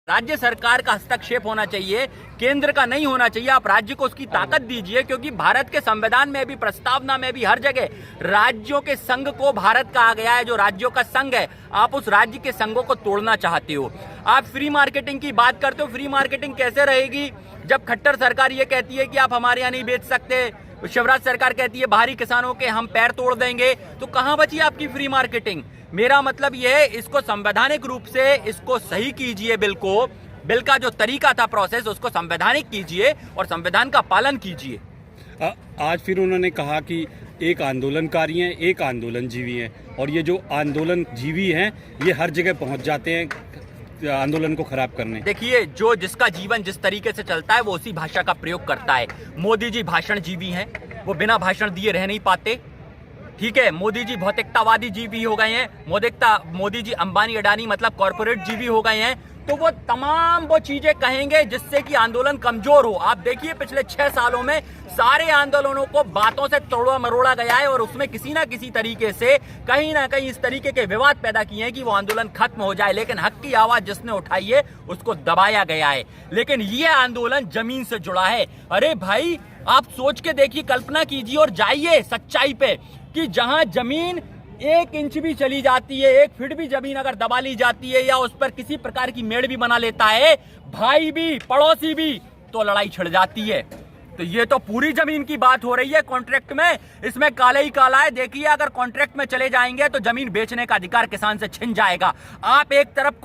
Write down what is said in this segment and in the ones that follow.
राज्य सरकार का हस्तक्षेप होना चाहिए, केंद्र का नहीं होना चाहिए। आप राज्य को उसकी ताकत दीजिए, क्योंकि भारत के संविधान में भी, प्रस्तावना में भी, हर जगह राज्यों के संघ को भारत कहा गया है। जो राज्यों का संघ है, आप उस राज्य के संघों को तोड़ना चाहते हो। आप फ्री मार्केटिंग की बात करते हो, फ्री मार्केटिंग कैसे रहेगी जब खट्टर सरकार ये कहती है कि आप हमारे यहाँ नहीं बेच सकते, शिवराज सरकार कहती है बाहरी किसानों के हम पैर तोड़ देंगे, तो कहां बची आपकी फ्री मार्केटिंग? मेरा मतलब यह है, इसको संवैधानिक रूप से इसको सही कीजिए। बिल का जो तरीका था प्रोसेस, उसको संवैधानिक कीजिए और संविधान का पालन कीजिए। आज फिर उन्होंने कहा कि एक आंदोलनकारी हैं, एक आंदोलनजीवी हैं, और ये जो आंदोलनजीवी हैं ये हर जगह पहुंच जाते हैं आंदोलन को खराब करने। देखिए, जो जिसका जीवन जिस तरीके से चलता है वो उसी भाषा का प्रयोग करता है। मोदी जी भाषण जीवी हैं, वो बिना भाषण दिए रह नहीं पाते। ठीक है, मोदी जी भौतिकतावादी जीवी हो गए हैं, मोदी जी अंबानी अडानी मतलब कॉर्पोरेट जीवी हो गए हैं, तो वो तमाम वो चीजें कहेंगे जिससे कि आंदोलन कमजोर हो। आप देखिए, पिछले 6 सालों में सारे आंदोलनों को बातों से तोड़ा मरोड़ा गया है और उसमें किसी ना किसी तरीके से कहीं ना कहीं इस तरीके के विवाद पैदा किए हैं कि वो आंदोलन खत्म हो जाए, लेकिन हक की आवाज जिसने उठाई है उसको दबाया गया है। लेकिन ये आंदोलन जमीन से जुड़ा है। अरे भाई, आप सोच के देखिए, कल्पना कीजिए और जाइए सच्चाई पे कि जहां जमीन 1 इंच भी चली जाती है, 1 फीट भी जमीन अगर दबा ली जाती है या उस पर किसी प्रकार की मेड़ भी बना लेता है भाई भी, पड़ोसी भी, तो लड़ाई छिड़ जाती है। तो ये तो पूरी जमीन की बात हो रही है कॉन्ट्रैक्ट में, इसमें काले ही काला है। देखिए, अगर कॉन्ट्रैक्ट में चले जाएंगे तो जमीन बेचने का अधिकार किसान से छिन जाएगा। आप एक तरफ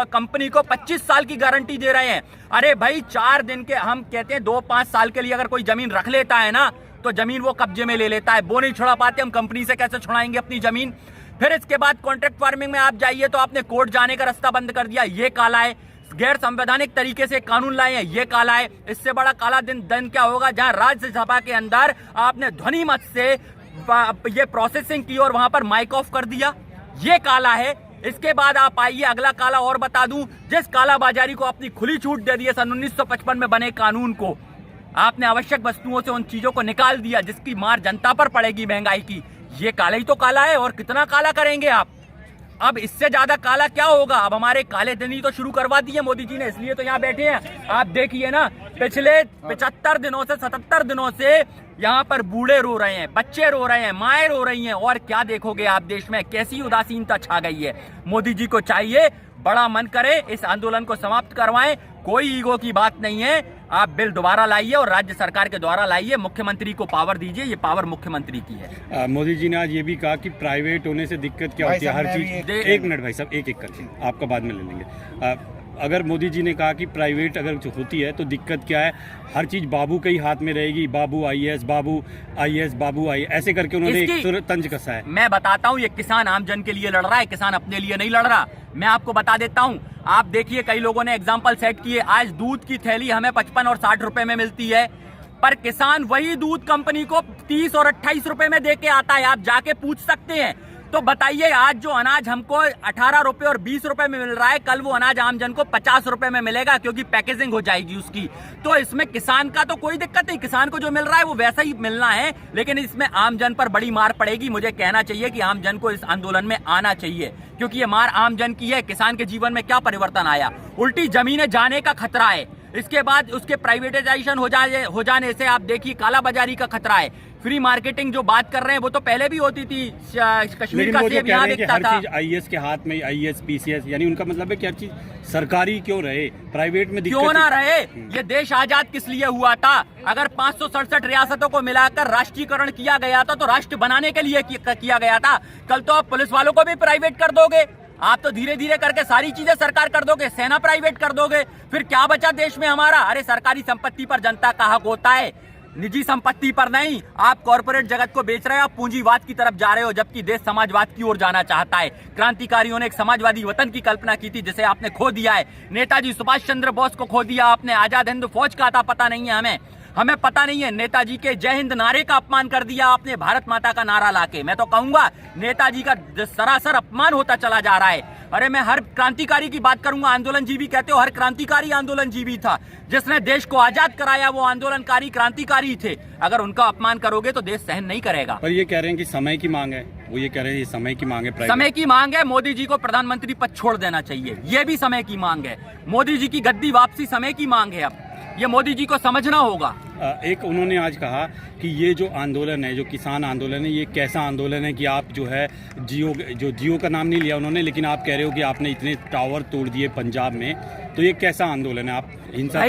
कंपनी को 25 साल की गारंटी दे रहे हैं। अरे भाई, 4 दिन के, हम कहते हैं 2-5 साल के लिए अगर कोई जमीन रख लेता है ना, तो जमीन वो कब्जे में ले लेता है। वो नहीं छुड़ा पाते, हम कंपनी से कैसे छुड़ाएंगे अपनी जमीन? फिर इसके बाद कॉन्ट्रैक्ट फार्मिंग में आप जाइए तो आपने कोर्ट जाने का रास्ता बंद कर दिया, ये काला है। गैर संवैधानिक तरीके से कानून लाए हैं, ये काला है। इससे बड़ा काला दिन क्या होगा जहां राज्यसभा के अंदर आपने ध्वनि मत से ये प्रोसेसिंग की और वहां पर माइक ऑफ कर दिया, ये काला है। इसके बाद आप आइए, अगला काला और बता दूं, जिस काला बाजारी को अपनी खुली छूट दे दी है सन 1955 में बने कानून को, आपने आवश्यक वस्तुओं से उन चीजों को निकाल दिया जिसकी मार जनता पर पड़ेगी महंगाई की। ये काला ही तो काला है, और कितना काला करेंगे आप? अब इससे ज्यादा काला क्या होगा? अब हमारे काले दिन ही तो शुरू करवा दिए मोदी जी ने, इसलिए तो यहाँ बैठे हैं। आप देखिए ना, पिछले 75 दिनों से 77 दिनों से यहाँ पर बूढ़े रो रहे हैं, बच्चे रो रहे हैं, माएँ रो रही हैं, और क्या देखोगे आप देश में? कैसी उदासीनता छा गई है। मोदी जी को चाहिए बड़ा मन करे, इस आंदोलन को समाप्त करवाएं। कोई ईगो की बात नहीं है। आप बिल दोबारा लाइए और राज्य सरकार के द्वारा लाइए, मुख्यमंत्री को पावर दीजिए, ये पावर मुख्यमंत्री की है। मोदी जी ने आज ये भी कहा कि प्राइवेट होने से दिक्कत क्या होती है, हर चीज। एक मिनट भाई साहब, एक करके आपका बाद में ले लेंगे। अगर मोदी जी ने कहा कि प्राइवेट अगर होती है तो दिक्कत क्या है, हर चीज बाबू के ही हाथ में रहेगी, बाबू IAS, बाबू IAS, बाबू IAS, ऐसे करके उन्होंने एक तंज कसा है। मैं बताता हूँ, ये किसान आम जन के लिए लड़ रहा है, किसान अपने लिए नहीं लड़ रहा। मैं आपको बता देता हूँ, आप देखिए, कई लोगों ने एग्जाम्पल सेट किए। आज दूध की थैली हमें 55 और 60 रुपए में मिलती है, पर किसान वही दूध कंपनी को 30 और 28 रुपए में देके आता है। आप जाके पूछ सकते हैं। तो बताइए, आज जो अनाज हमको 18 रुपए और 20 रुपए में मिल रहा है, कल वो अनाज आम जन को 50 रुपए में मिलेगा, क्योंकि पैकेजिंग हो जाएगी उसकी। तो इसमें किसान का तो कोई दिक्कत नहीं, किसान को जो मिल रहा है वो वैसा ही मिलना है, लेकिन इसमें आम जन पर बड़ी मार पड़ेगी। मुझे कहना चाहिए कि आम जन को इस आंदोलन में आना चाहिए, क्योंकि ये मार आम जन की है। किसान के जीवन में क्या परिवर्तन आया? उल्टी जमीनें जाने का खतरा है। इसके बाद उसके प्राइवेटाइजेशन हो जाने से आप देखिए कालाबाजारी का खतरा है। फ्री मार्केटिंग जो बात कर रहे हैं वो तो पहले भी होती थी, कश्मीर का सेब यहाँ दिखता था। IAS के हाथ में, IAS PCS, यानी उनका मतलब है कि हर चीज सरकारी क्यों रहे, प्राइवेट में क्यों ना रहे? ये देश आजाद किस लिए हुआ था? अगर 567 रियासतों को मिलाकर राष्ट्रीयकरण किया गया था तो राष्ट्र बनाने के लिए किया गया था। कल तो आप पुलिस वालों को भी प्राइवेट कर दोगे, आप तो धीरे धीरे करके सारी चीजें सरकार कर दोगे, सेना प्राइवेट कर दोगे, फिर क्या बचा देश में हमारा? अरे, सरकारी संपत्ति पर जनता का हक होता है, निजी संपत्ति पर नहीं। आप कॉर्पोरेट जगत को बेच रहे हो, आप पूंजीवाद की तरफ जा रहे हो, जबकि देश समाजवाद की ओर जाना चाहता है। क्रांतिकारियों ने एक समाजवादी वतन की कल्पना की थी, जिसे आपने खो दिया है। नेताजी सुभाष चंद्र बोस को खो दिया आपने, आजाद हिंद फौज का था पता नहीं है हमें पता नहीं है। नेताजी के जय हिंद नारे का अपमान कर दिया आपने, भारत माता का नारा लाके। मैं तो कहूंगा नेताजी का सरासर अपमान होता चला जा रहा है। अरे, मैं हर क्रांतिकारी की बात करूंगा। आंदोलनजीवी कहते हो, हर क्रांतिकारी आंदोलनजीवी था। जिसने देश को आजाद कराया वो आंदोलनकारी क्रांतिकारी थे। अगर उनका अपमान करोगे तो देश सहन नहीं करेगा। पर ये कह रहे हैं कि समय की मांग है। वो ये कह रहे हैं ये समय की मांग है, समय की मांग है। मोदी जी को प्रधानमंत्री पद छोड़ देना चाहिए, ये भी समय की मांग है। मोदी जी की गद्दी वापसी समय की मांग है। अब ये मोदी जी को समझना होगा। एक उन्होंने आज कहा कि ये जो आंदोलन है, जो किसान आंदोलन है, ये कैसा आंदोलन है कि आप जो है जियो का नाम नहीं लिया उन्होंने, लेकिन आप कह रहे हो कि आपने इतने टावर तोड़ दिए पंजाब में, तो ये कैसा आंदोलन है? आप हिंसा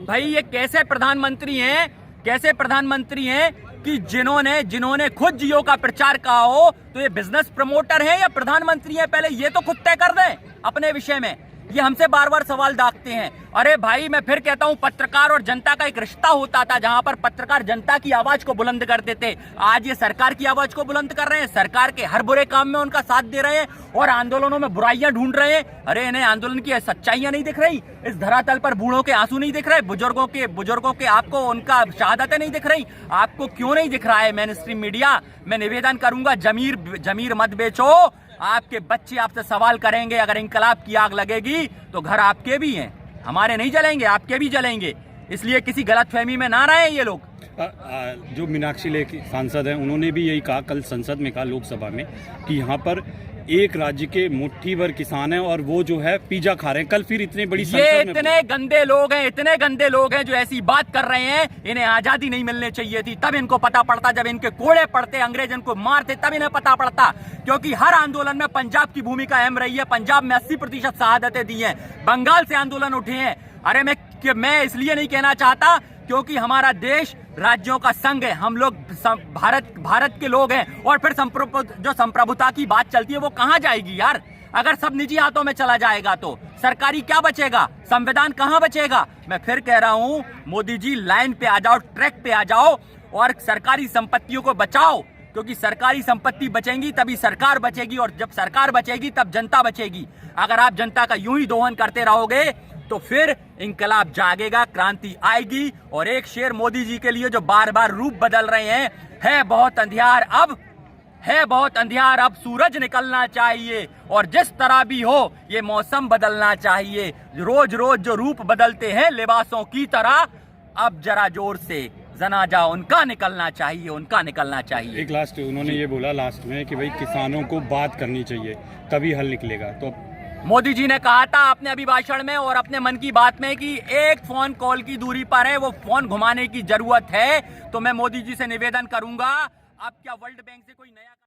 भाई ये कैसे प्रधानमंत्री हैं, कैसे प्रधानमंत्री हैं कि जिन्होंने खुद जियो का प्रचार कहा हो, तो ये बिजनेस प्रमोटर है या प्रधानमंत्री है? पहले ये तो खुद तय कर दें अपने विषय में। ये हमसे बार बार सवाल दागते हैं। अरे भाई, मैं फिर कहता हूं, पत्रकार और जनता का एक रिश्ता होता था जहां पर पत्रकार जनता की आवाज को बुलंद करते थे। आज ये सरकार की आवाज को बुलंद कर रहे हैं, सरकार के हर बुरे काम में उनका साथ दे रहे हैं और आंदोलनों में बुराइयां ढूंढ रहे हैं। अरे इन्हें आंदोलन की सच्चाइयां नहीं दिख रही? इस धरातल पर बूढ़ों के आंसू नहीं दिख रहे? बुजुर्गों के आपको उनका शहादतें नहीं दिख रही? आपको क्यों नहीं दिख रहा है? मेन स्ट्रीम मीडिया, मैं निवेदन करूंगा, जमीर मत बेचो। आपके बच्चे आपसे सवाल करेंगे, अगर इंकलाब की आग लगेगी तो घर आपके भी हैं, हमारे नहीं जलेंगे, आपके भी जलेंगे। इसलिए किसी गलतफहमी में ना रहे ये लोग। जो मीनाक्षी लेखी सांसद हैं, उन्होंने भी यही कहा कल संसद में, कहा लोकसभा में, कि यहाँ पर एक राज्य के मुट्ठी भर किसान हैं और वो जो है पिज्जा खा रहे हैं। कल फिर इतनी बड़ी ये इतने गंदे लोग हैं जो ऐसी बात कर रहे हैं। इन्हें आजादी नहीं मिलनी चाहिए थी, तब इनको पता पड़ता। जब इनके कोड़े पड़ते, अंग्रेज इनको मारते, तब इन्हें पता पड़ता। क्योंकि हर आंदोलन में पंजाब की भूमिका अहम रही है। पंजाब में 80% शहादतें दी हैं, बंगाल से आंदोलन उठे हैं। अरे मैं इसलिए नहीं कहना चाहता क्योंकि हमारा देश राज्यों का संघ है, हम लोग भारत के लोग हैं। और फिर जो संप्रभुता की बात चलती है वो कहां जाएगी यार? अगर सब निजी हाथों में चला जाएगा तो सरकारी क्या बचेगा? संविधान कहां बचेगा? मैं फिर कह रहा हूं, मोदी जी लाइन पे आ जाओ, ट्रैक पे आ जाओ और सरकारी संपत्तियों को बचाओ। क्योंकि सरकारी संपत्ति बचेंगी तभी सरकार बचेगी, और जब सरकार बचेगी तब जनता बचेगी। अगर आप जनता का यूं ही दोहन करते रहोगे तो फिर इंकलाब जागेगा, क्रांति आएगी। और एक शेर मोदी जी के लिए जो बार बार रूप बदल रहे हैं, है बहुत अंधियार, अब सूरज निकलना चाहिए। और जिस तरह भी हो ये मौसम बदलना चाहिए। रोज रोज जो रूप बदलते हैं लिबासों की तरह, अब जरा जोर से जनाजा उनका निकलना चाहिए। एक लास्ट उन्होंने ये बोला लास्ट में कि भाई किसानों को बात करनी चाहिए तभी हल निकलेगा। तो मोदी जी ने कहा था अपने अभिभाषण में और अपने मन की बात में कि एक फोन कॉल की दूरी पर है, वो फोन घुमाने की जरूरत है। तो मैं मोदी जी से निवेदन करूंगा, अब क्या वर्ल्ड बैंक से कोई नया